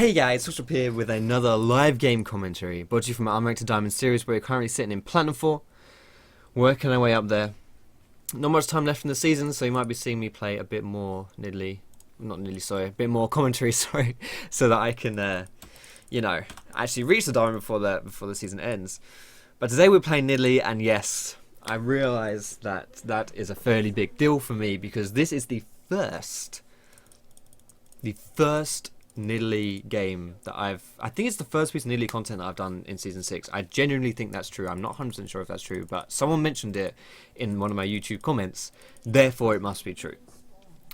Hey guys, Foxdrop here with another live game commentary, brought to you from our Unranked to Diamond series, where we're currently sitting in Platinum 4, working our way up there. Not much time left in the season, so you might be seeing me play a bit more a bit more commentary, sorry, so that I can, actually reach the Diamond before the season ends. But today we're playing Nidalee, and yes, I realise that is a fairly big deal for me, because this is the first Nidalee game that I think it's the first piece of Nidalee content that I've done in Season 6. I genuinely think that's true. I'm not 100% sure if that's true, but someone mentioned it in one of my YouTube comments, therefore it must be true.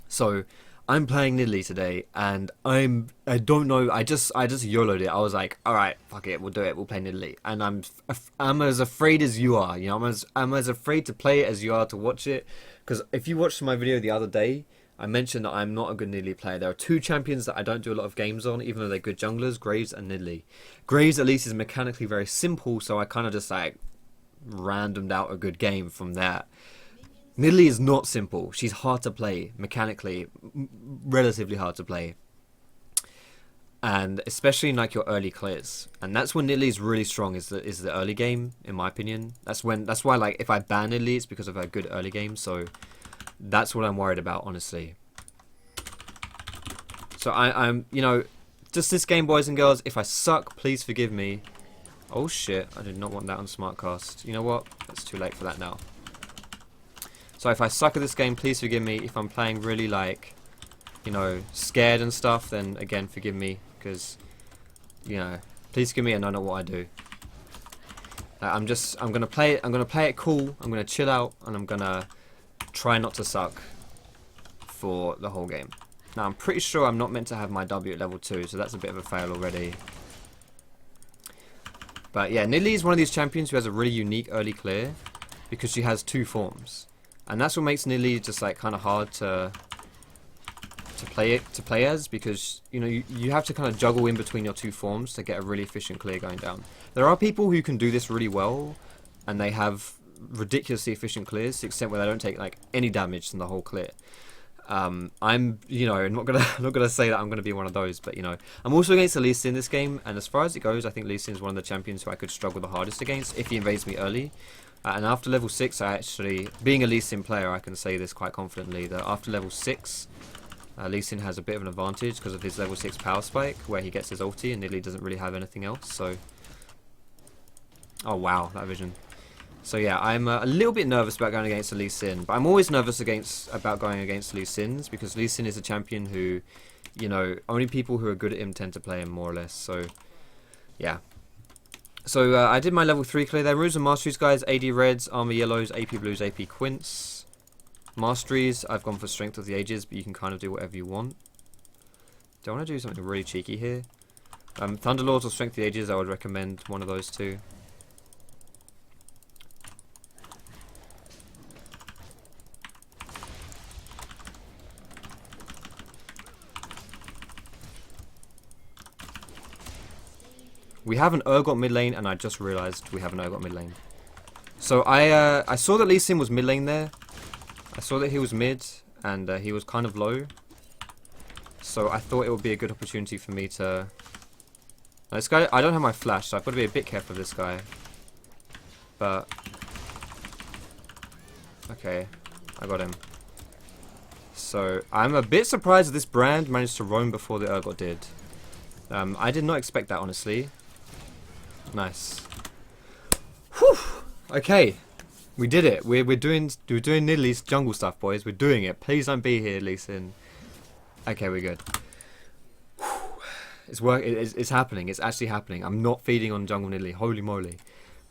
So, I'm playing Nidalee today, and I don't know, I just YOLO'd it. I was like, alright, fuck it, we'll do it, we'll play Nidalee. And I'm as afraid as you are, you know, I'm as afraid to play it as you are to watch it, because if you watched my video the other day, I mentioned that I'm not a good Nidalee player. There are two champions that I don't do a lot of games on, even though they're good junglers, Graves and Nidalee. Graves at least is mechanically very simple, so I kind of just like randomed out a good game from that. Nidalee is not simple. She's hard to play, mechanically, relatively hard to play. And especially in like your early clears. And that's when Nidalee is really strong, is the early game, in my opinion. That's why like if I ban Nidalee, it's because of her good early game, so that's what I'm worried about, honestly. So I'm, you know, just this game, boys and girls. If I suck, please forgive me. Oh shit, I did not want that on Smartcast. You know what? It's too late for that now. So if I suck at this game, please forgive me. If I'm playing really like, you know, scared and stuff, then again, forgive me, because, you know, please forgive me and I know what I do. I'm gonna play it cool. I'm gonna chill out, and I'm gonna try not to suck for the whole game. Now I'm pretty sure I'm not meant to have my W at level 2, so that's a bit of a fail already. But yeah, Nidalee is one of these champions who has a really unique early clear, because she has two forms, and that's what makes Nidalee just like kind of hard to play as, because you know you have to kind of juggle in between your two forms to get a really efficient clear going down. There are people who can do this really well, and they have ridiculously efficient clears to the extent where they don't take like any damage from the whole clear. I'm, you know, not gonna say that I'm gonna be one of those, but you know, I'm also against the Lee Sin this game, and as far as it goes, I think Lee Sin is one of the champions who I could struggle the hardest against if he invades me early. And after level 6, I actually, being a Lee Sin player, I can say this quite confidently, that after level 6, Lee Sin has a bit of an advantage because of his level 6 power spike, where he gets his ulti, and Nidalee doesn't really have anything else. So, oh wow, that vision. So yeah, I'm a little bit nervous about going against Lee Sin, but I'm always nervous about going against Lee Sin, because Lee Sin is a champion who, you know, only people who are good at him tend to play him, more or less. So yeah. So I did my level 3 clear there. Rules and masteries, guys: AD reds, armor yellows, AP blues, AP quints. Masteries, I've gone for strength of the ages, but you can kind of do whatever you want. Do I want to do something really cheeky here? Thunderlords or strength of the ages, I would recommend one of those two. We have an Urgot mid lane, and I just realised we have an Urgot mid lane. So I saw that Lee Sin was mid lane there. I saw that he was mid, and he was kind of low. So I thought it would be a good opportunity for me to... Now this guy, I don't have my flash, so I've got to be a bit careful of this guy. But... okay, I got him. So I'm a bit surprised that this brand managed to roam before the Urgot did. I did not expect that, honestly. Nice. Whew! Okay. We did it. We're doing Nidalee's jungle stuff, boys. We're doing it. Please don't be here, Lee Sin. Okay, we're good. It's happening. It's actually happening. I'm not feeding on jungle Nidalee. Holy moly.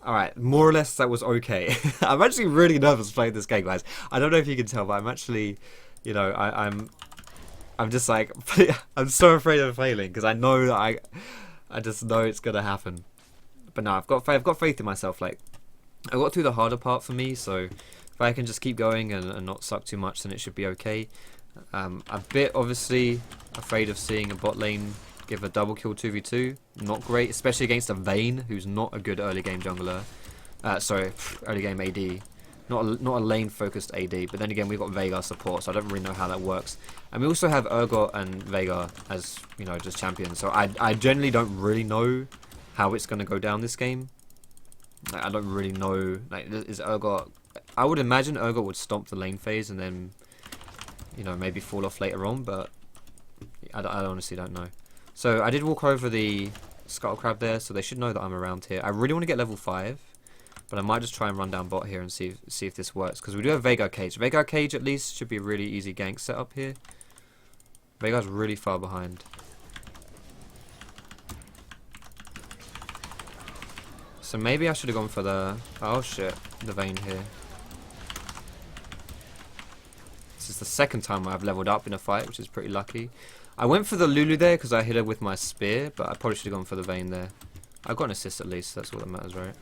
Alright, more or less that was okay. I'm actually really nervous playing this game, guys. I don't know if you can tell, but I'm actually, you know, I'm just like, I'm so afraid of failing, because I know that I just know it's gonna happen. But no, I've got faith in myself. Like, I got through the harder part for me, so if I can just keep going and not suck too much, then it should be okay. I'm a bit obviously afraid of seeing a bot lane give a double kill 2v2. Not great, especially against a Vayne, who's not a good early game jungler. Sorry, early game AD. not a lane focused AD. But then again, we've got Veigar support, so I don't really know how that works. And we also have Urgot and Veigar as, you know, just champions. So I generally don't really know how it's going to go down this game. Like, I don't really know. Like, is Urgot? I would imagine Urgot would stomp the lane phase and then, you know, maybe fall off later on. But I honestly don't know. So I did walk over the Scuttle Crab there, so they should know that I'm around here. I really want to get level 5, but I might just try and run down bot here and see if this works. Because we do have Veigar Cage. Veigar Cage at least should be a really easy gank setup here. Veigar's really far behind. So maybe I should have gone for the... Oh shit, the Vayne here. This is the second time I've leveled up in a fight, which is pretty lucky. I went for the Lulu there because I hit her with my spear, but I probably should have gone for the Vayne there. I got an assist at least, that's all that matters, right?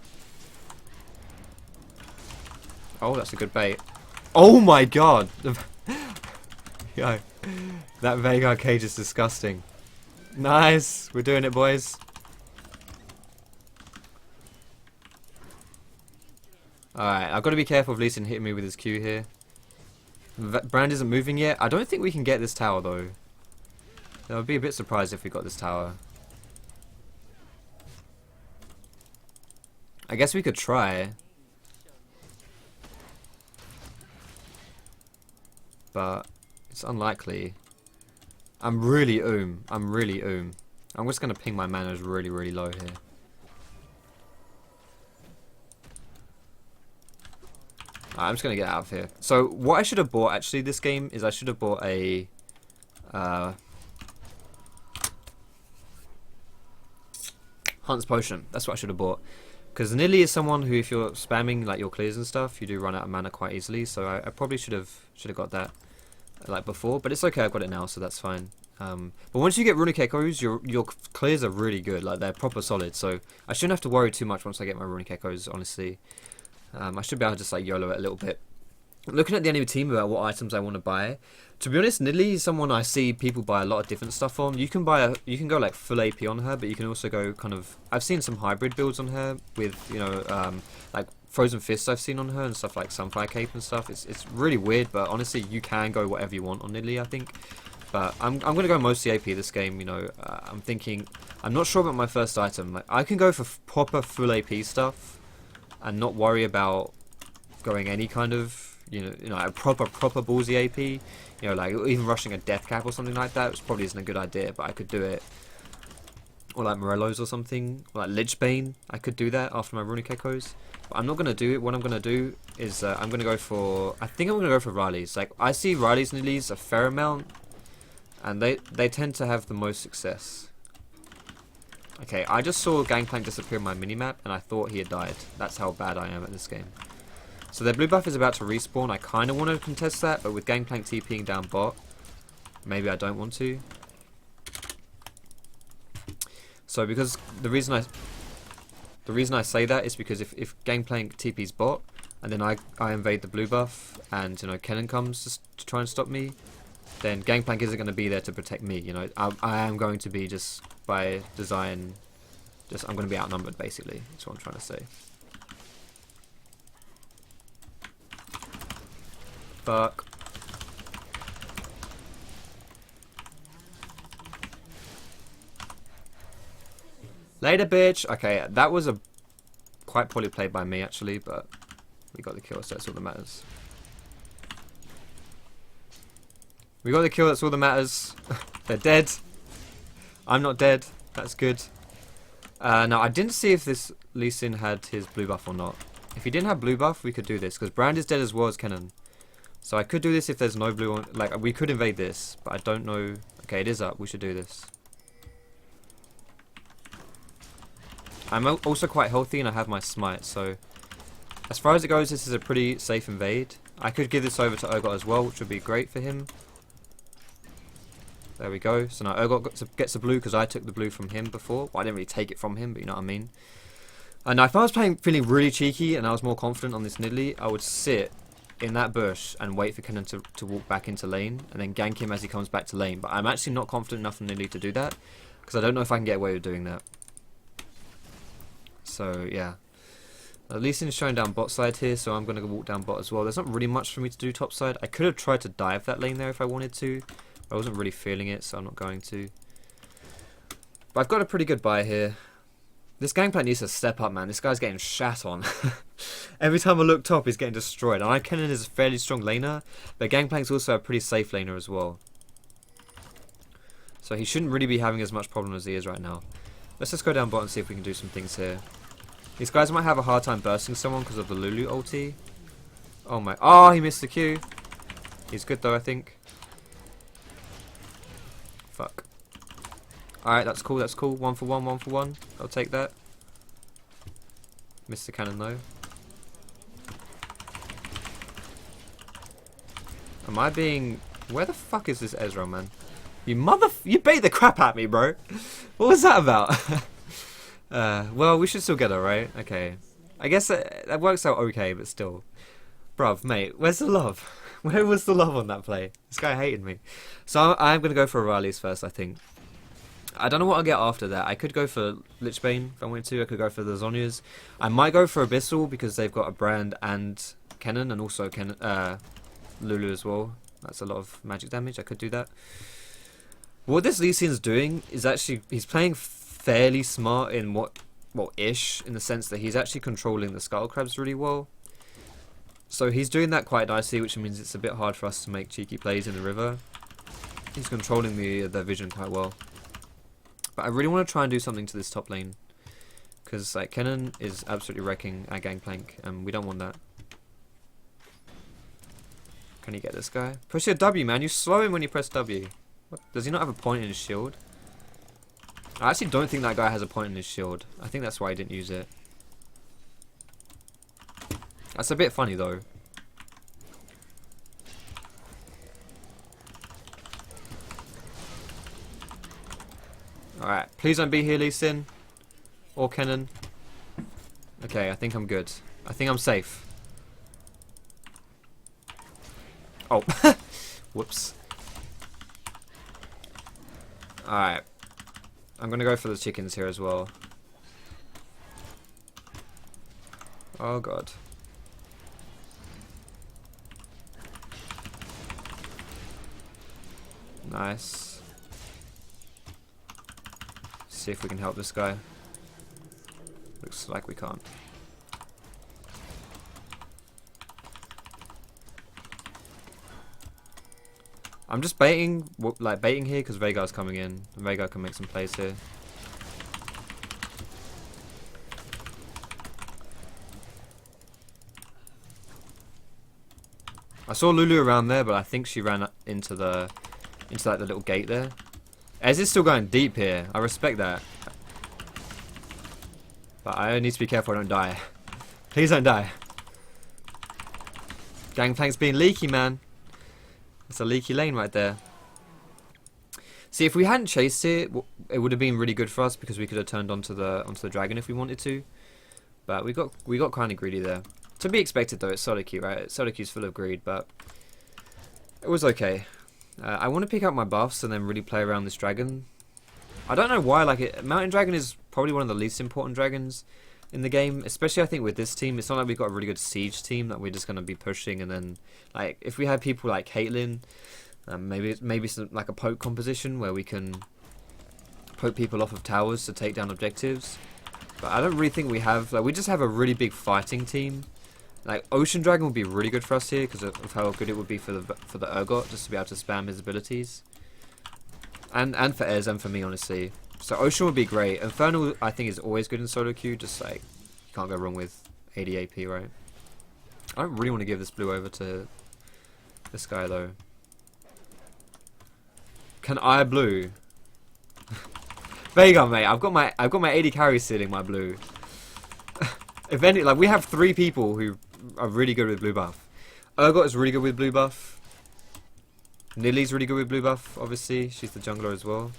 Oh, that's a good bait. Oh my god! Yo, that Veigar Cage is disgusting. Nice! We're doing it, boys. Alright, I've got to be careful of Lee Sin hitting me with his Q here. Brand isn't moving yet. I don't think we can get this tower, though. I would be a bit surprised if we got this tower. I guess we could try. But it's unlikely. I'm really I'm really I'm just going to ping my manners really, really low here. I'm just going to get out of here. So what I should have bought actually this game is I should have bought a... Hunt's Potion. That's what I should have bought. Because Nidley is someone who, if you're spamming like your clears and stuff, you do run out of mana quite easily. So I probably should have got that like before. But it's okay, I've got it now, so that's fine. But once you get Runic Echoes, your clears are really good. Like, they're proper solid. So I shouldn't have to worry too much once I get my Runic Echoes, honestly. I should be able to just like YOLO it a little bit. Looking at the enemy team about what items I want to buy. To be honest, Nidley is someone I see people buy a lot of different stuff on. You can go like full AP on her, but you can also go kind of... I've seen some hybrid builds on her with, you know, like Frozen Fists I've seen on her and stuff like Sunfire Cape and stuff. It's really weird, but honestly, you can go whatever you want on Nidley, I think. But I'm going to go mostly AP this game, you know. I'm thinking... I'm not sure about my first item. Like, I can go for proper full AP stuff and not worry about going any kind of, you know, a proper ballsy AP. You know, like even rushing a death cap or something like that, which probably isn't a good idea, but I could do it. Or like Morello's or something, or like Lichbane, I could do that after my Runic Echoes. But I'm not going to do it. What I'm going to do is I'm going to go for... I think I'm going to go for Riley's. Like, I see Riley's Nidleys a fair amount, and they tend to have the most success. Okay, I just saw Gangplank disappear in my minimap, and I thought he had died. That's how bad I am at this game. So their blue buff is about to respawn. I kind of want to contest that, but with Gangplank TPing down bot, maybe I don't want to. So because the reason I say that is because if Gangplank TP's bot, and then I invade the blue buff, and you know Kennen comes to try and stop me, then Gangplank isn't going to be there to protect me. You know, I am going to be just by design, I'm going to be outnumbered basically. That's what I'm trying to say. Fuck. Later, bitch. Okay, that was a quite poorly played by me actually, but we got the kill, so that's all that matters. We got the kill, that's all that matters. They're dead. I'm not dead. That's good. Now, I didn't see if this Lee Sin had his blue buff or not. If he didn't have blue buff, we could do this, because Brand is dead as well as Kennen. So I could do this if there's no blue on... Like, we could invade this, but I don't know... Okay, it is up. We should do this. I'm also quite healthy, and I have my smite, so... As far as it goes, this is a pretty safe invade. I could give this over to Urgot as well, which would be great for him. There we go. So now Urgot gets the blue because I took the blue from him before. Well, I didn't really take it from him, but you know what I mean. And now if I was feeling really cheeky and I was more confident on this Nidley, I would sit in that bush and wait for Kennen to walk back into lane and then gank him as he comes back to lane. But I'm actually not confident enough in Nidley to do that because I don't know if I can get away with doing that. So, yeah. Lee Sin's showing down bot side here, so I'm going to walk down bot as well. There's not really much for me to do top side. I could have tried to dive that lane there if I wanted to. I wasn't really feeling it, so I'm not going to. But I've got a pretty good buy here. This Gangplank needs to step up, man. This guy's getting shat on. Every time I look top, he's getting destroyed. And Kennen is a fairly strong laner, but Gangplank's also a pretty safe laner as well. So he shouldn't really be having as much problem as he is right now. Let's just go down bot and see if we can do some things here. These guys might have a hard time bursting someone because of the Lulu ulti. Oh my... Oh, he missed the Q. He's good though, I think. Fuck. Alright, that's cool, that's cool. 1 for 1, 1 for 1. I'll take that. Missed the cannon though. Am I being... Where the fuck is this Ezra, man? You bait the crap at me, bro. What was that about? Well, we should still get her, right? Okay. I guess that works out okay, but still. Bruv, mate, where's the love? Where was the love on that play? This guy hated me. So I'm going to go for Rallies first, I think. I don't know what I'll get after that. I could go for Lichbane if I wanted to. I could go for the Zhonya's. I might go for Abyssal because they've got a Brand and Kennen, and also Lulu as well. That's a lot of magic damage. I could do that. What this Lee Sin's doing is actually, he's playing fairly smart in ish, in the sense that he's actually controlling the Scuttle Crabs really well. So he's doing that quite nicely, which means it's a bit hard for us to make cheeky plays in the river. He's controlling their vision quite well. But I really want to try and do something to this top lane, because like Kennen is absolutely wrecking our Gangplank, and we don't want that. Can you get this guy? Push your W, man. You slow him when you press W. What? Does he not have a point in his shield? I actually don't think that guy has a point in his shield. I think that's why he didn't use it. That's a bit funny though. Alright, please don't be here, Lee Sin. Or Kennen. Okay, I think I'm good. I think I'm safe. Oh. Whoops. Alright. I'm gonna go for the chickens here as well. Oh god. Nice. See if we can help this guy. Looks like we can't. I'm just baiting here because Veigar's coming in. Veigar can make some plays here. I saw Lulu around there, but I think she ran into like the little gate there. Ez is still going deep here. I respect that. But I need to be careful I don't die. Please don't die. Gangplank's being leaky, man. It's a leaky lane right there. See, if we hadn't chased it, it would have been really good for us because we could have turned onto the dragon if we wanted to. But we got kind of greedy there. To be expected though. It's solo queue, right? Solo queue's full of greed, but it was okay. I want to pick up my buffs and then really play around this dragon. I don't know why. Mountain Dragon is probably one of the least important dragons in the game, especially I think with this team. It's not like we've got a really good siege team that we're just going to be pushing, and then like if we had people like Caitlyn, maybe some, like a poke composition where we can poke people off of towers to take down objectives. But I don't really think we have, we just have a really big fighting team. Like Ocean Dragon would be really good for us here because of how good it would be for the Urgot, just to be able to spam his abilities. And for Ez and for me, honestly. So Ocean would be great. Infernal, I think, is always good in solo queue. Just like, you can't go wrong with 80 AP, right? I don't really want to give this blue over to this guy though. Can I blue? Veigar, mate. I've got my 80 carry ceiling, my blue. If any, we have 3 people who are really good with blue buff. Urgot is really good with blue buff. Nilly's really good with blue buff, obviously. She's the jungler as well.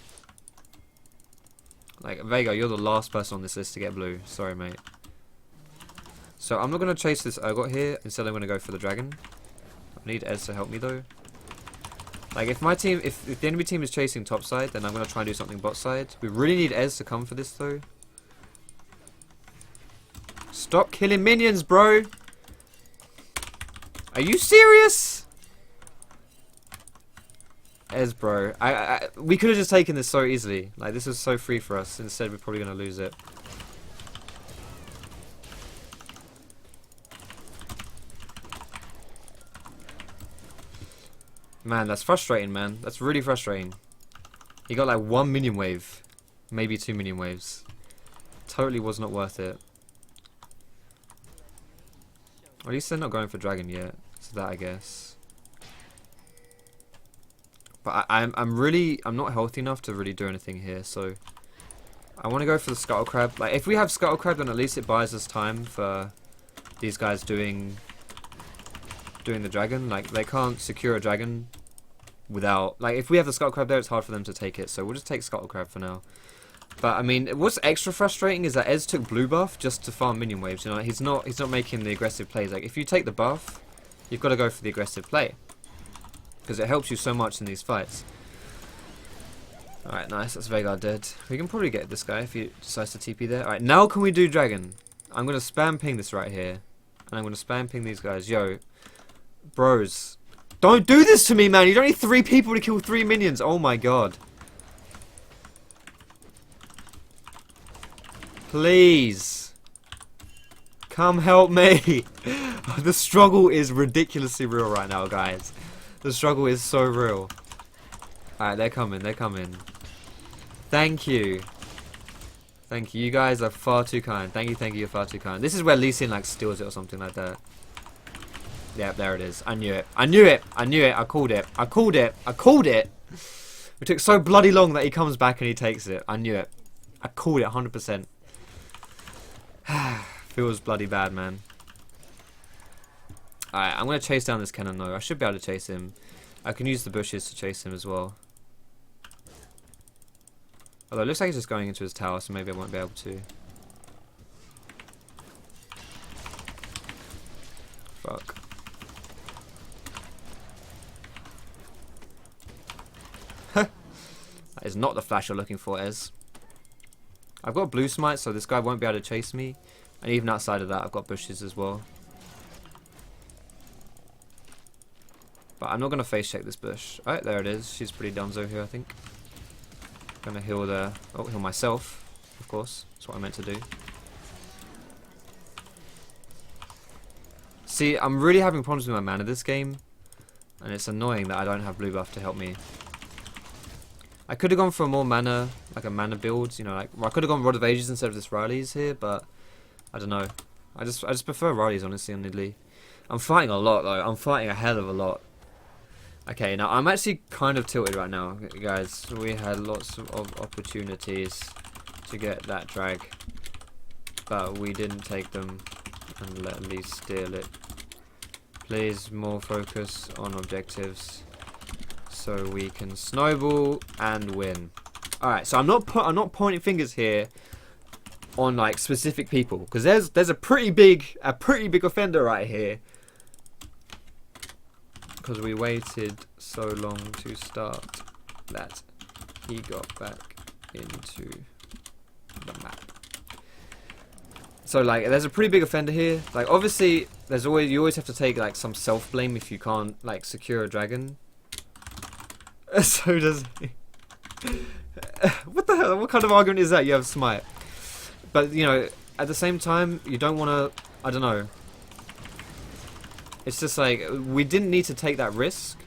Veigar, you're the last person on this list to get blue. Sorry, mate. So I'm not going to chase this Urgot here. Instead, I'm going to go for the dragon. I need Ez to help me, though. If my team, if the enemy team is chasing top side, then I'm going to try and do something bot side. We really need Ez to come for this, though. Stop killing minions, bro. Are you serious? Ez, bro. We could have just taken this so easily. Like, this was so free for us. Instead, we're probably going to lose it. Man, that's frustrating, man. That's really frustrating. He got like 1 minion wave. Maybe 2 minion waves. Totally was not worth it. At least they're not going for dragon yet. So that, I guess. But I'm not healthy enough to really do anything here, so I want to go for the scuttle crab. Like, if we have scuttle crab, then at least it buys us time for these guys doing the dragon. Like, they can't secure a dragon without, like, if we have the scuttle crab there, it's hard for them to take it, so we'll just take scuttle crab for now. But I mean, what's extra frustrating is that Ez took blue buff just to farm minion waves. You know, he's not making the aggressive plays. Like, if you take the buff, you've got to go for the aggressive play because it helps you so much in these fights. All right, nice. That's Veigar dead. We can probably get this guy if he decides to TP there. All right, now can we do dragon? I'm gonna spam ping this right here, and I'm gonna spam ping these guys. Yo, bros, don't do this to me, man. You don't need 3 people to kill 3 minions. Oh my god. Please. Come help me. The struggle is ridiculously real right now, guys. The struggle is so real. Alright, they're coming, they're coming. Thank you. Thank you. You guys are far too kind. Thank you, you're far too kind. This is where Lee Sin like steals it or something like that. Yep, there it is. I knew it. I knew it. I knew it. I called it. I called it. I called it. It took so bloody long that he comes back and he takes it. I knew it. I called it 100%. Feels bloody bad, man. Alright, I'm going to chase down this cannon though. I should be able to chase him. I can use the bushes to chase him as well. Although it looks like he's just going into his tower, so maybe I won't be able to. Fuck. That is not the flash you're looking for, Ez. I've got blue smite, so this guy won't be able to chase me. And even outside of that, I've got bushes as well. But I'm not going to face check this bush. Alright, there it is. She's pretty donezo here, I think. Gonna heal the... oh, heal myself, of course. That's what I meant to do. See, I'm really having problems with my mana this game. And it's annoying that I don't have blue buff to help me. I could have gone for more mana, like a mana build, you know, like I could have gone Rod of Ages instead of this Riley's here, but I don't know. I just prefer Riley's, honestly, on Nidley. I'm fighting a lot though. I'm fighting a hell of a lot. Okay, now I'm actually kind of tilted right now, guys. We had lots of opportunities to get that drag, but we didn't take them and let Lee steal it. Please, more focus on objectives, so we can snowball and win. All right, so I'm not pointing fingers here on like specific people because there's a pretty big offender right here because we waited so long to start that he got back into the map. So like there's a pretty big offender here. Like obviously you always have to take like some self blame if you can't like secure a dragon. So does he. What the hell? What kind of argument is that? You have smite. But, you know, at the same time, you don't want to... I don't know. It's just like, we didn't need to take that risk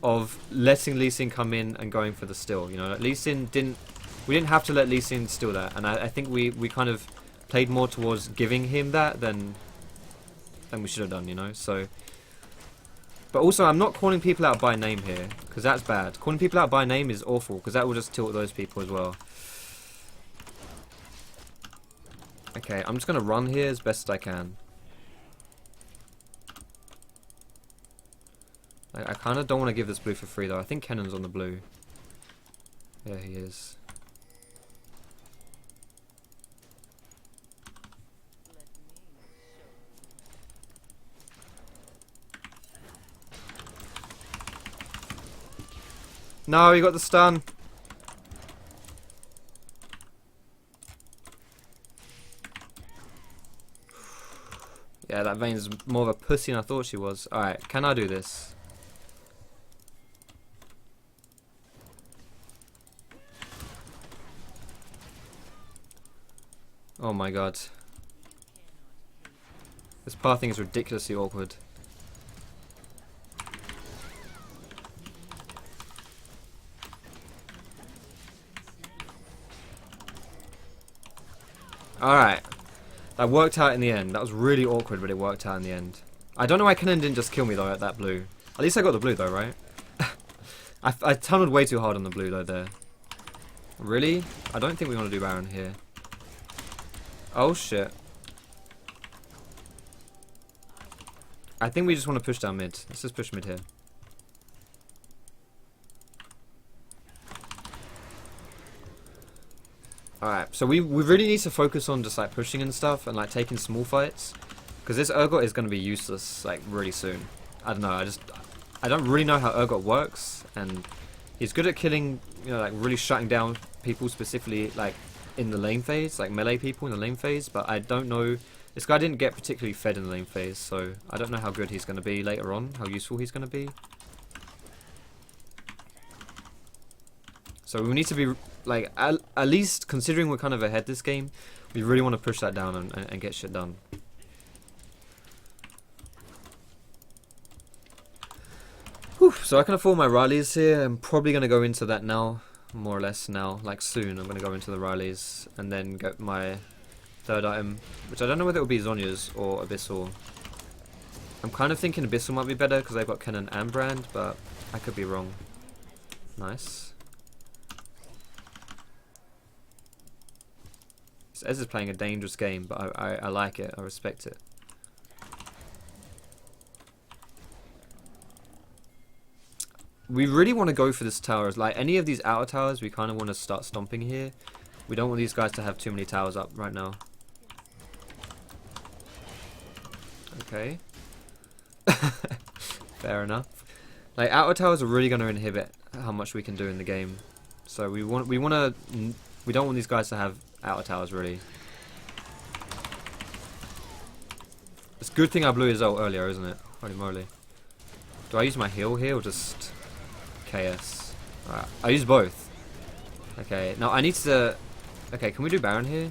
of letting Lee Sin come in and going for the steal. You know, Lee Sin didn't... we didn't have to let Lee Sin steal that. And I think we kind of played more towards giving him that than we should have done, you know? So... but also, I'm not calling people out by name here, because that's bad. Calling people out by name is awful, because that will just tilt those people as well. Okay, I'm just going to run here as best I can. I kind of don't want to give this blue for free, though. I think Kennon's on the blue. Yeah, he is. No, he got the stun. Yeah, that Vayne's more of a pussy than I thought she was. Alright, can I do this? Oh my god. This pathing is ridiculously awkward. Alright. That worked out in the end. That was really awkward, but it worked out in the end. I don't know why Kennen didn't just kill me though at that blue. At least I got the blue though, right? I tunneled way too hard on the blue though there. Really? I don't think we want to do Baron here. Oh shit. I think we just want to push down mid. Let's just push mid here. Alright, so we really need to focus on just like pushing and stuff and like taking small fights. Because this Urgot is going to be useless like really soon. I don't know, I don't really know how Urgot works, and he's good at killing, you know, like really shutting down people specifically like in the lane phase, like melee people in the lane phase, but I don't know, this guy didn't get particularly fed in the lane phase, so I don't know how good he's going to be later on, how useful he's going to be. So we need to be, like, at least considering we're kind of ahead this game, we really want to push that down and get shit done. Whew, so I can afford my Rileys here. I'm probably going to go into that now, more or less now, like soon. I'm going to go into the Rileys and then get my third item, which I don't know whether it will be Zhonya's or Abyssal. I'm kind of thinking Abyssal might be better because they've got Kennen and Brand, but I could be wrong. Nice. Ez is playing a dangerous game, but I like it. I respect it. We really want to go for this towers. Like any of these outer towers, we kind of want to start stomping here. We don't want these guys to have too many towers up right now. Okay. Fair enough. Like outer towers are really going to inhibit how much we can do in the game. So we don't want these guys to have outer towers really. It's a good thing I blew his ult earlier, isn't it? Holy moly. Do I use my heal here or just KS? Alright, I use both. Okay, now I need to... Okay, can we do Baron here?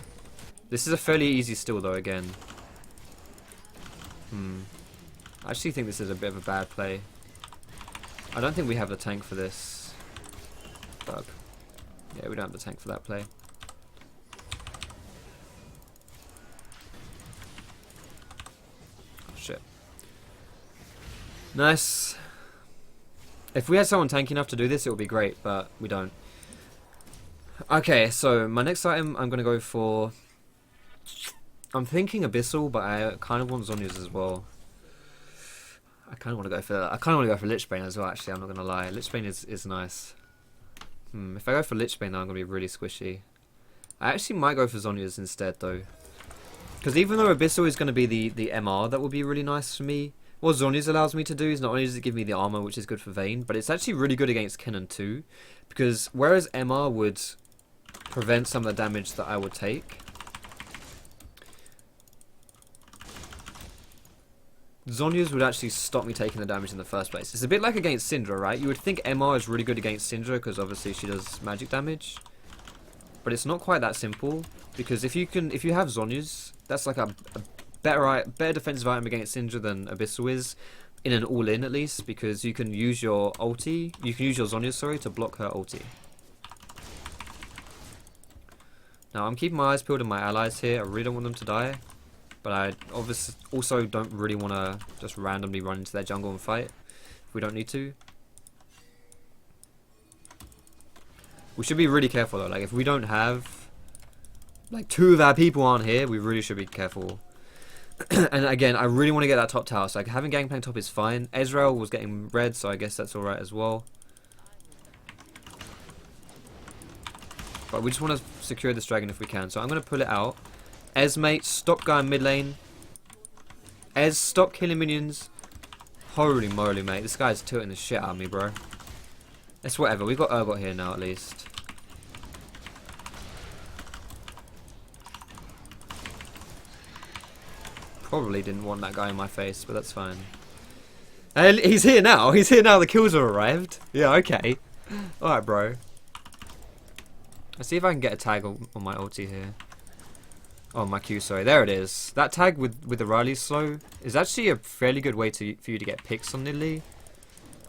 This is a fairly easy steal though again. I actually think this is a bit of a bad play. I don't think we have the tank for this. Bug. Yeah, we don't have the tank for that play. Oh, shit. Nice. If we had someone tanky enough to do this, it would be great, but we don't. Okay, so my next item I'm going to go for... I'm thinking Abyssal, but I kind of want Zhonya's as well. I kind of want to go for that. I kind of want to go for Lichbane as well, actually, I'm not going to lie. Lichbane is nice. If I go for Lichbane, then I'm going to be really squishy. I actually might go for Zhonya's instead, though. Because even though Abyssal is going to be the MR, that would be really nice for me. What Zhonya's allows me to do is not only does it give me the armor, which is good for Vayne, but it's actually really good against Kennen too. Because whereas MR would prevent some of the damage that I would take, Zhonya's would actually stop me taking the damage in the first place. It's a bit like against Syndra, right? You would think MR is really good against Syndra because obviously she does magic damage. But it's not quite that simple, because if you have Zhonya's, that's like a better defensive item against Syndra than Abyssal is, in an all-in at least, because you can use your ulti, you can use your Zhonya's, sorry, to block her ulti. Now I'm keeping my eyes peeled on my allies here. I really don't want them to die. But I obviously also don't really want to just randomly run into their jungle and fight if we don't need to. We should be really careful though. Like if we don't have, like 2 of our people aren't here, we really should be careful. And again, I really want to get that top tower. So like having Gangplank top is fine. Ezreal was getting red, so I guess that's alright as well. But we just want to secure this dragon if we can. So I'm going to pull it out. Ez, mate, stop going mid lane. Ez, stop killing minions. Holy moly, mate. This guy's tilting the shit out of me, bro. It's whatever. We've got Urgot here now, at least. Probably didn't want that guy in my face, but that's fine. And he's here now. He's here now. The kills have arrived. Yeah, okay. Alright, bro. Let's see if I can get a tag on my ulti here. Oh, my Q, sorry. There it is. That tag with the Riley slow is actually a fairly good way for you to get picks on Nidalee.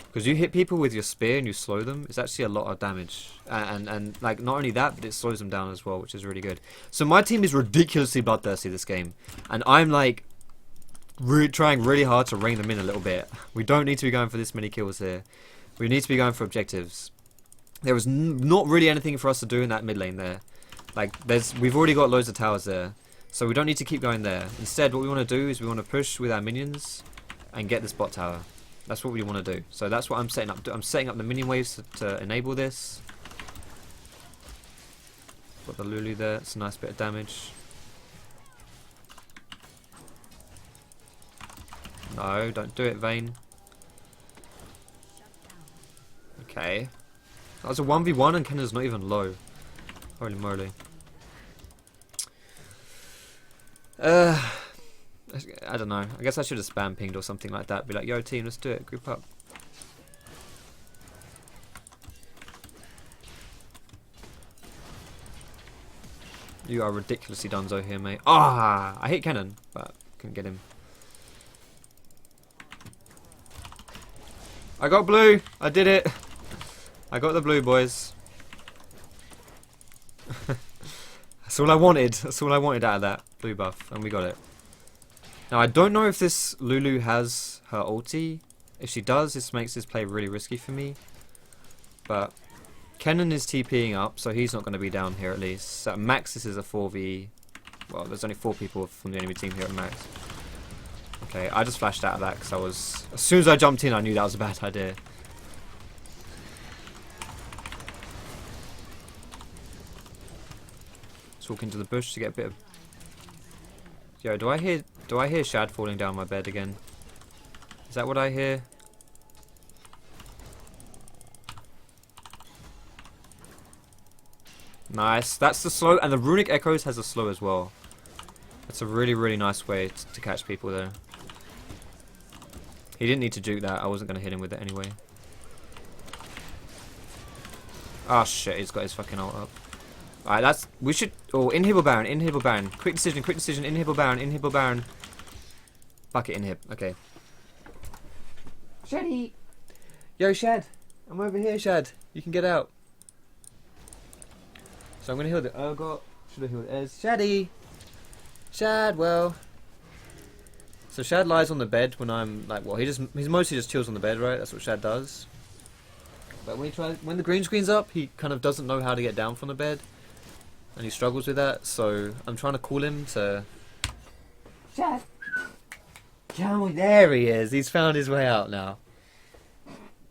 Because you hit people with your spear and you slow them, it's actually a lot of damage. And like, not only that, but it slows them down as well, which is really good. So my team is ridiculously bloodthirsty this game. And I'm like, trying really hard to rein them in a little bit. We don't need to be going for this many kills here. We need to be going for objectives. There was not really anything for us to do in that mid lane there. Like, we've already got loads of towers there, so we don't need to keep going there. Instead, what we want to do is we want to push with our minions and get this bot tower. That's what we want to do. So that's what I'm setting up. I'm setting up the minion waves to enable this. Got the Lulu there. It's a nice bit of damage. No, don't do it, Vayne. Okay. That was a 1v1 and Kenna's not even low. Holy moly. I don't know. I guess I should have spam pinged or something like that. Be like, yo team, let's do it. Group up. You are ridiculously dunzo here, mate. Ah, I hit Cannon, but couldn't get him. I got blue. I did it. I got the blue, boys. That's all I wanted. That's all I wanted out of that blue buff, and we got it. Now I don't know if this Lulu has her ulti. If she does, this makes this play really risky for me. But Kennen is TPing up, so he's not going to be down here at least. So at max, this is a 4v. Well, there's only 4 people from the enemy team here at max. Okay, I just flashed out of that because I was. As soon as I jumped in, I knew that was a bad idea. Let's walk into the bush to get a bit of. Yo, do I hear Shad falling down my bed again? Is that what I hear? Nice. That's the slow, and the Runic Echoes has a slow as well. That's a really, really nice way to catch people there. He didn't need to juke that. I wasn't going to hit him with it anyway. Ah, shit. He's got his fucking ult up. Alright, that's... We should... Oh, inhibble Baron, inhibble Baron. Quick decision, inhibble Baron, inhibble Baron. Bucket inhib. Okay. Shaddy! Yo, Shad. I'm over here, Shad. You can get out. So I'm going to heal the Urgot. Should have healed Ez. Shaddy! Shad, well... So Shad lies on the bed when I'm like, well, he's mostly just chills on the bed, right? That's what Shad does. But when the green screen's up, he kind of doesn't know how to get down from the bed, and he struggles with that. So I'm trying to call him to. Shad, come on, there he is. He's found his way out now.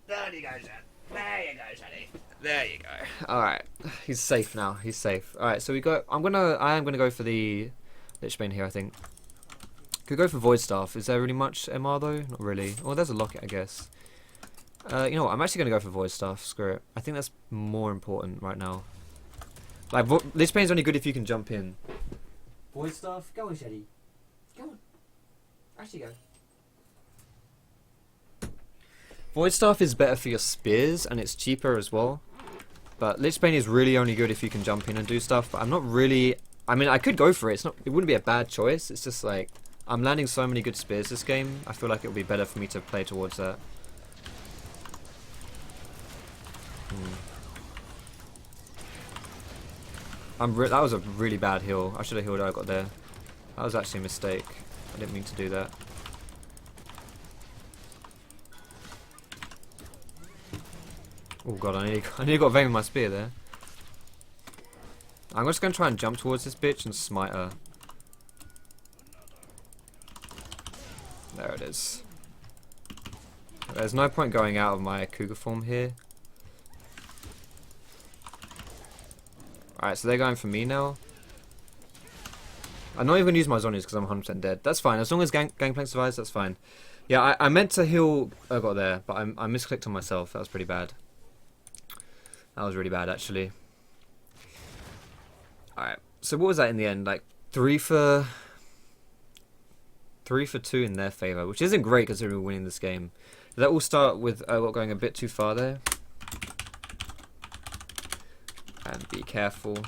There you go, Shad. There you go, Shaddy. There you go. All right, he's safe now. He's safe. All right, so we go. I am gonna go for the Lich Bane here, I think. Could go for Void Staff. Is there really much MR though? Not really. Oh, there's a Locket, I guess. You know what? I'm actually going to go for Void Staff. Screw it. I think that's more important right now. Like, Lich Bane's only good if you can jump in. Void Staff? Go on, Shaddy. Go on. Actually go. Void Staff is better for your spears, and it's cheaper as well. But Lich Bane is really only good if you can jump in and do stuff. But I'm not really... I mean, I could go for it. It wouldn't be a bad choice. It's just like... I'm landing so many good spears this game, I feel like it would be better for me to play towards that. That was a really bad heal. I should have healed I got there. That was actually a mistake. I didn't mean to do that. Oh god, I nearly got Vayne with my spear there. I'm just going to try and jump towards this bitch and smite her. There it is. There's no point going out of my cougar form here. Alright, so they're going for me now. I'm not even going to use my zonies because I'm 100% dead. That's fine. As long as Gangplank survives, that's fine. Yeah, I meant to heal Urgot there, but I misclicked on myself. That was pretty bad. That was really bad, actually. Alright, so what was that in the end? Like, 3 for... 3 for 2 in their favour, which isn't great considering we're winning this game. That will start with going a bit too far there. And be careful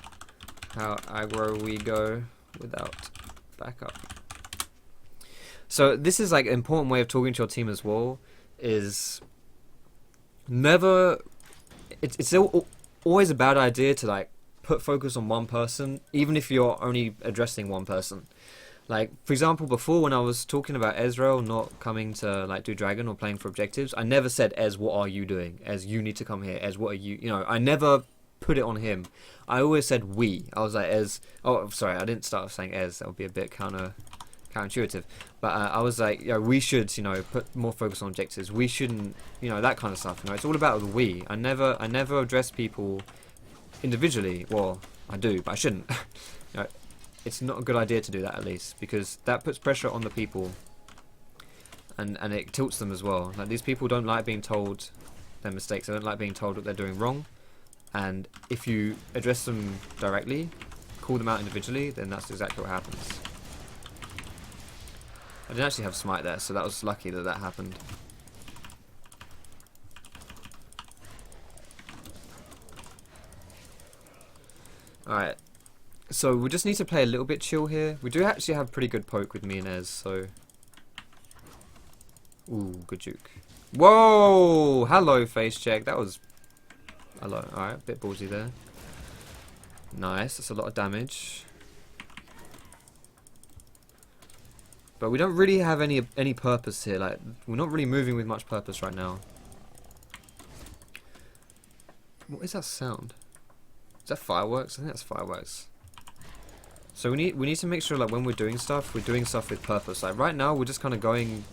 how aggro we go without backup. So this is like an important way of talking to your team as well, is never, it's always a bad idea to like put focus on one person, even if you're only addressing one person. Like, for example, before when I was talking about Ezreal not coming to like do Dragon or playing for objectives, I never said, Ez, what are you doing? Ez, you need to come here. Ez, what are you, you know, I never put it on him. I always said we. I was like, Ez, oh, sorry, I didn't start saying Ez, that would be a bit counterintuitive. But I was like, you know, we should, you know, put more focus on objectives. We shouldn't, you know, that kind of stuff. You know, it's all about the we. I never address people individually. Well, I do, but I shouldn't. You know, it's not a good idea to do that, at least, because that puts pressure on the people, and it tilts them as well. Like, these people don't like being told their mistakes. They don't like being told what they're doing wrong. And if you address them directly, call them out individually, then that's exactly what happens. I didn't actually have smite there, so that was lucky that that happened. Alright, so we just need to play a little bit chill here. We do actually have pretty good poke with me and Ez, so... Ooh, good juke. Whoa! Hello, face check. That was... Hello. Alright, bit ballsy there. Nice, that's a lot of damage. But we don't really have any purpose here. Like, we're not really moving with much purpose right now. What is that sound? Is that fireworks? I think that's fireworks. So we need to make sure, like, when we're doing stuff with purpose. Like, right now we're just kind of going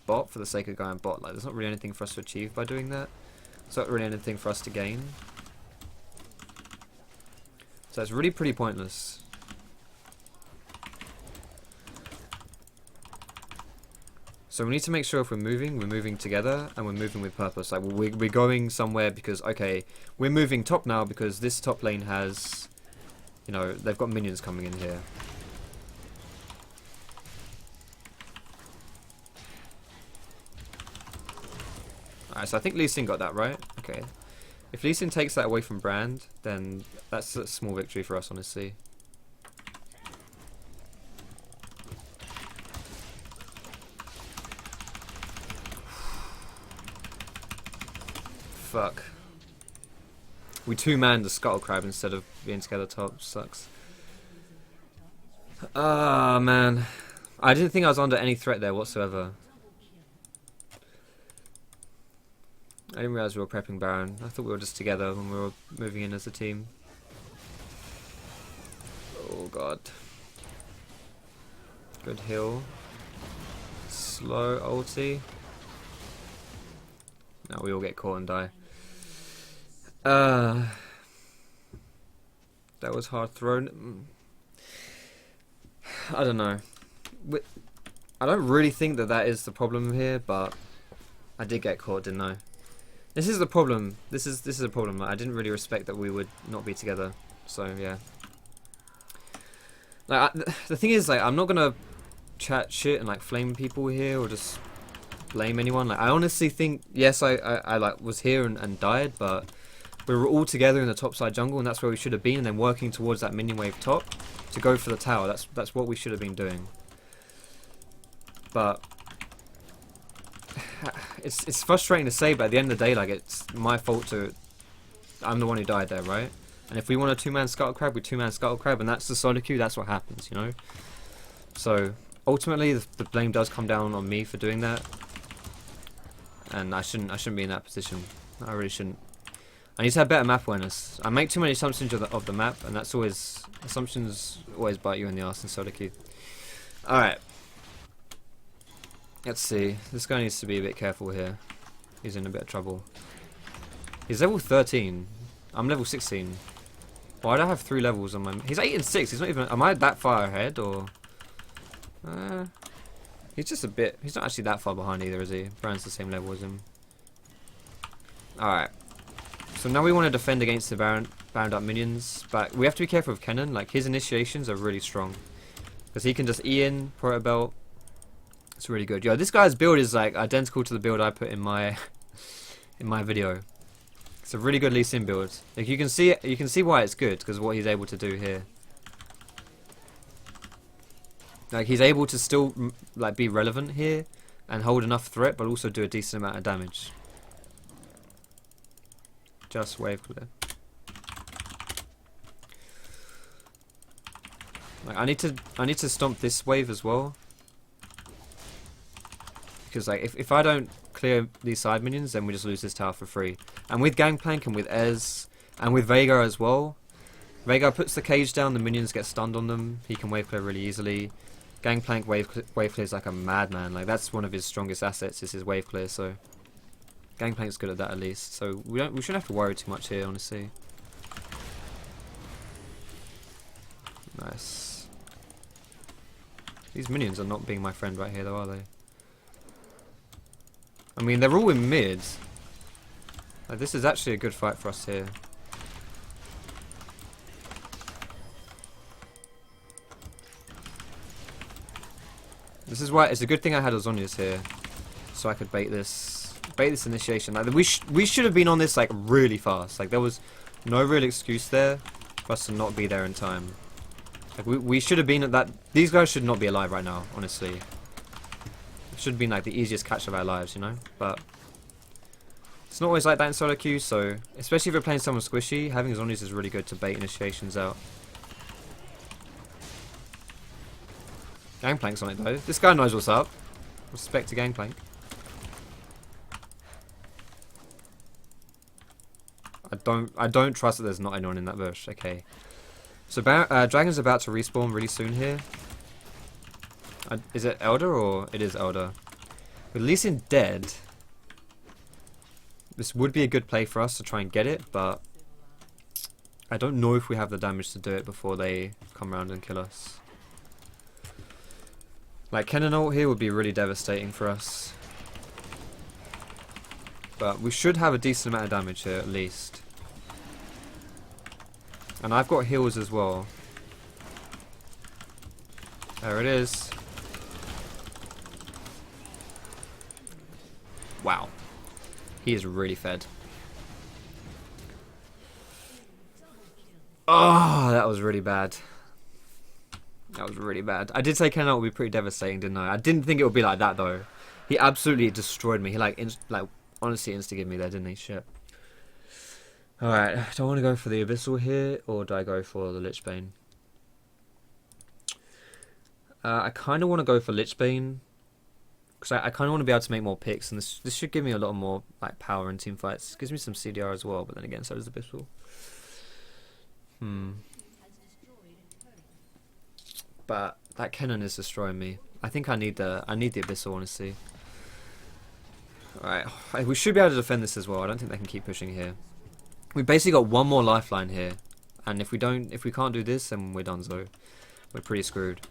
bot for the sake of going bot. Like, there's not really anything for us to achieve by doing that. There's not really anything for us to gain. So it's really pretty pointless. So we need to make sure if we're moving together, and we're moving with purpose. Like, we're going somewhere because, okay, we're moving top now because this top lane has, you know, they've got minions coming in here. Alright, so I think Lee Sin got that right. Okay. If Lee Sin takes that away from Brand, then that's a small victory for us, honestly. Fuck. We two-manned the Scuttle Crab instead of being together top. Sucks. Ah, man. I didn't think I was under any threat there whatsoever. I didn't realise we were prepping Baron. I thought we were just together when we were moving in as a team. Oh god. Good heal. Slow ulti. Now we all get caught and die. That was hard thrown. I don't know. I don't really think that is the problem here, but I did get caught, didn't I? This is the problem. This is a problem. Like, I didn't really respect that we would not be together. So yeah. Like, the thing is, like, I'm not gonna chat shit and like flame people here or just blame anyone. Like, I honestly think, yes, I like was here and died, but we were all together in the top side jungle, and that's where we should have been, and then working towards that minion wave top to go for the tower. That's what we should have been doing. But it's frustrating to say, but at the end of the day, like, it's my fault to... I'm the one who died there, right? And if we want a two-man Scuttle Crab, we two-man Scuttle Crab, and that's the solo queue, that's what happens, you know? So, ultimately, the blame does come down on me for doing that. And I shouldn't be in that position. I really shouldn't. I need to have better map awareness. I make too many assumptions of the map, and that's always... Assumptions always bite you in the arse in solo queue. Alright. Let's see. This guy needs to be a bit careful here. He's in a bit of trouble. He's level 13. I'm level 16. Why do I have 3 levels on my... He's 8 and 6. He's not even... Am I that far ahead, or... He's just a bit... He's not actually that far behind either, is he? Brand's the same level as him. Alright. So now we want to defend against the bound up minions, but we have to be careful with Kennen. Like, his initiations are really strong. Because he can just E in, Proto Belt, It's really good. Yo, this guy's build is like identical to the build I put in my video. It's a really good Lee Sin build. Like you can see why it's good because of what he's able to do here. Like he's able to still like be relevant here and hold enough threat, but also do a decent amount of damage. Just wave clear. Like I need to stomp this wave as well. Because like if I don't clear these side minions, then we just lose this tower for free. And with Gangplank and with Ez and with Veigar as well, Veigar puts the cage down, the minions get stunned on them. He can wave clear really easily. Gangplank wave clears like a madman. Like that's one of his strongest assets is his wave clear. So Gangplank's good at that at least. So we shouldn't have to worry too much here, honestly. Nice. These minions are not being my friend right here, though, are they? I mean, they're all in mid. Like, this is actually a good fight for us here. This is why it's a good thing I had Ozonias here, so I could bait this initiation. Like we should have been on this like really fast. Like there was no real excuse there for us to not be there in time. Like we should have been at that. These guys should not be alive right now, honestly. It should have been like the easiest catch of our lives, you know? But it's not always like that in solo queues, so especially if you're playing someone squishy, having Zonies is really good to bait initiations out. Gangplank's on it though. This guy knows what's up. Respect to Gangplank. I don't trust that there's not anyone in that bush. Okay. So Dragon's about to respawn really soon here. Is it Elder or it is Elder? With Lee Sin dead, this would be a good play for us to try and get it, but I don't know if we have the damage to do it before they come around and kill us. Like Kennen ult here would be really devastating for us. But we should have a decent amount of damage here at least. And I've got heals as well. There it is. Wow. He is really fed. Oh, that was really bad. That was really bad. I did say Kennen would be pretty devastating, didn't I? I didn't think it would be like that though. He absolutely destroyed me. He like honestly insta-gave me there, didn't he? Shit. Alright, do I want to go for the Abyssal here or do I go for the Lichbane? I kind of want to go for Lichbane. Because I kind of want to be able to make more picks, and this should give me a lot more like power in team fights. It gives me some CDR as well, but then again, so does Abyssal. But that Kennen is destroying me. I think I need the Abyssal, honestly. Alright, we should be able to defend this as well. I don't think they can keep pushing here. We basically got one more lifeline here, and if we can't do this, then we're done. So we're pretty screwed.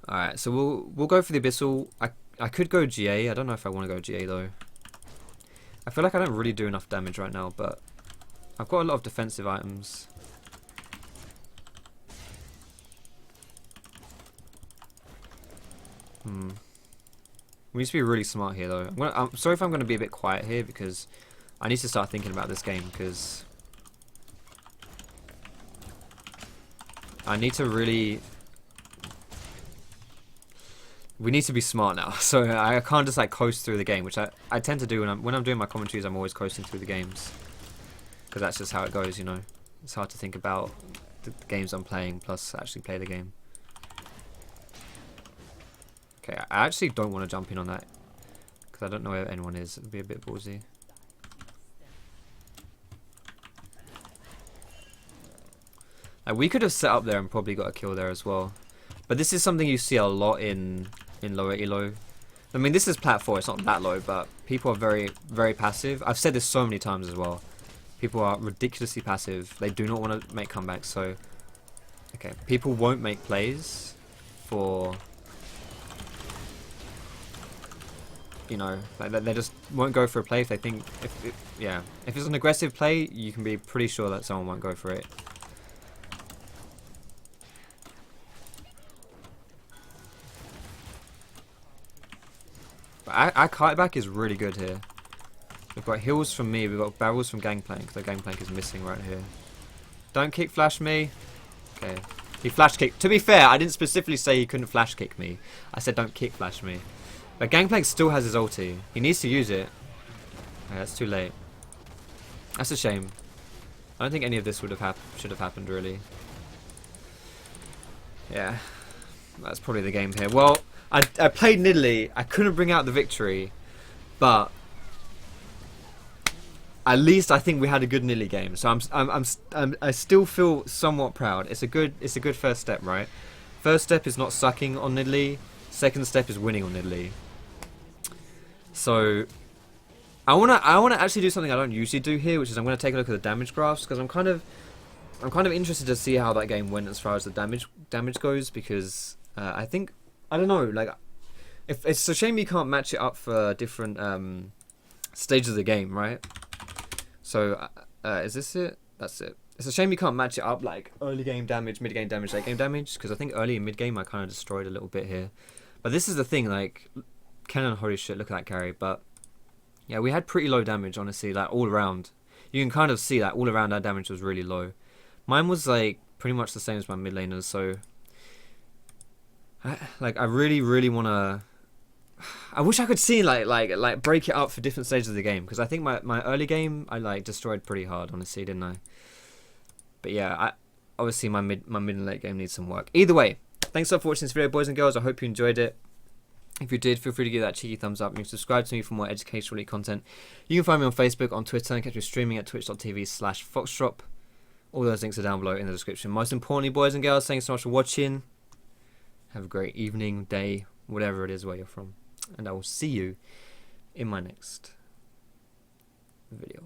Alright, so we'll go for the Abyssal. I could go GA. I don't know if I want to go GA though. I feel like I don't really do enough damage right now, but I've got a lot of defensive items. We need to be really smart here though. I'm sorry if I'm going to be a bit quiet here because I need to start thinking about this game because I need to really... We need to be smart now, so I can't just like coast through the game, which I tend to do when I'm doing my commentaries. I'm always coasting through the games because that's just how it goes, you know. It's hard to think about the games I'm playing plus actually play the game. Okay, I actually don't want to jump in on that because I don't know where anyone is. It'd be a bit ballsy. Like, we could have set up there and probably got a kill there as well, but this is something you see a lot in lower elo. I mean, this is plat 4, it's not that low, but people are very, very passive. I've said this so many times as well. People are ridiculously passive. They do not want to make comebacks, so... Okay, people won't make plays for... You know, like they just won't go for a play if they think... If it's an aggressive play, you can be pretty sure that someone won't go for it. But our kiteback is really good here. We've got heals from me, we've got barrels from Gangplank. The Gangplank is missing right here. Don't kick flash me. Okay. He flash kicked. To be fair, I didn't specifically say he couldn't flash kick me. I said don't kick flash me. But Gangplank still has his ulti. He needs to use it. Okay, that's too late. That's a shame. I don't think any of this would have should have happened really. Yeah. That's probably the game here. Well, I played Nidalee. I couldn't bring out the victory, but at least I think we had a good Nidalee game. So I still feel somewhat proud. It's a good first step, right? First step is not sucking on Nidalee. Second step is winning on Nidalee. So I wanna actually do something I don't usually do here, which is I'm gonna take a look at the damage graphs because I'm kind of interested to see how that game went as far as the damage goes because I don't know, like if it's a shame you can't match it up for different stages of the game, right? So is this it? That's it. It's a shame you can't match it up like early game damage, mid game damage, late game damage because I think early and mid game I kind of destroyed a little bit here. But this is the thing, like Cannon, holy shit, look at that carry. But yeah, we had pretty low damage, honestly, like all around. You can kind of see that all around our damage was really low. Mine was like pretty much the same as my mid laners, so I really want to. I wish I could see like break it up for different stages of the game because I think my early game I like destroyed pretty hard, honestly, didn't I? But yeah, obviously my mid and late game needs some work. Either way, thanks so much for watching this video, boys and girls. I hope you enjoyed it. If you did, feel free to give that cheeky thumbs up. You can subscribe to me for more educational content. You can find me on Facebook, on Twitter, and catch me streaming at twitch.tv/Foxdrop. All those links are down below in the description. Most importantly, boys and girls, thanks so much for watching. Have a great evening, day, whatever it is where you're from. And I will see you in my next video.